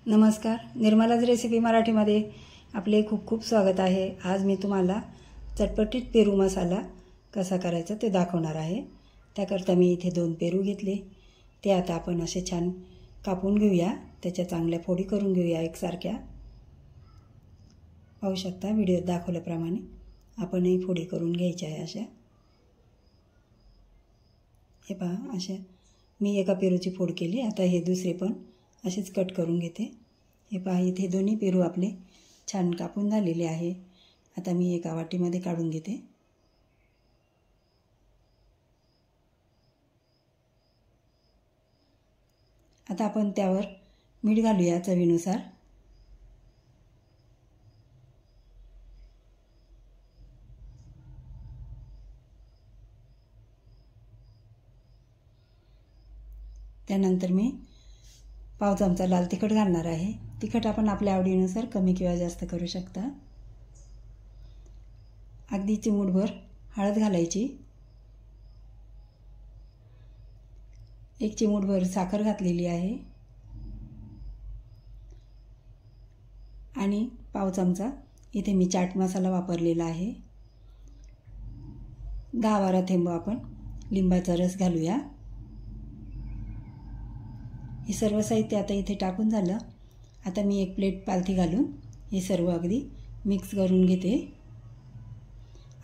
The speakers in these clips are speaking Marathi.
नमस्कार, निर्मलाज रेसिपी मराठीमध्ये आपले खूप खूप स्वागत आहे। आज मी तुम्हाला चटपटीत पेरू मसाला कसा करायचा ते दाखवणार आहे। त्याकरता मी इथे 2 पेरू घेतले। ते आता आपण असे छान कापून घेऊया, त्याच्या चांगल्या फोडी करून घेऊया एकसारख्या। पाहू शकता व्हिडिओत दाखवल्याप्रमाणे आपणही फोडी करून घ्यायच्या आहे अशा। हे पहा, अशा मी एका पेरूची फोड केली। आता हे दुसरे पण असेच कट करून घेते। हे पहा, इथे दोन्ही पेरू आपले छान कापून झालेले आहे। आता मी एका वाटीमध्ये काढून घेते। आता आपण त्यावर मीठ घालूया चवीनुसार। त्यानंतर मी पाव चमचा लाल तिखट घालणार आहे। तिखट आपण आपल्या आवडीनुसार कमी किंवा जास्त करू शकता। अगदी चिमूटभर हळद घालायची। 1 चिमूटभर साखर घातलेली आहे आणि पाव चमचा इथे मी चाट मसाला वापरलेला आहे। 10-12 थेंब आपण लिंबाचा रस घालूया। हे सर्व साहित्य आता इथे टाकून झालं। आता मी एक प्लेट पालथी घालून हे सर्व अगदी मिक्स करून घेते।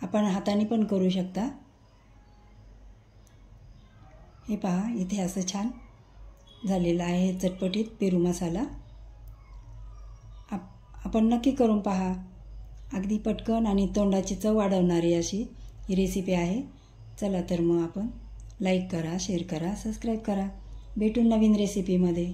आपण हाताने पण करू शकता। हे पहा, इथे असं छान झालेलं आहे चटपटीत पेरू मसाला। आपण नक्की करून पहा। अगदी पटकन आणि तोंडाची चव वाढवणारी अशी ही रेसिपी आहे। चला तर मग आपण लाईक करा, शेअर करा, सबस्क्राईब करा। भेटू नवीन रेसिपीमध्ये।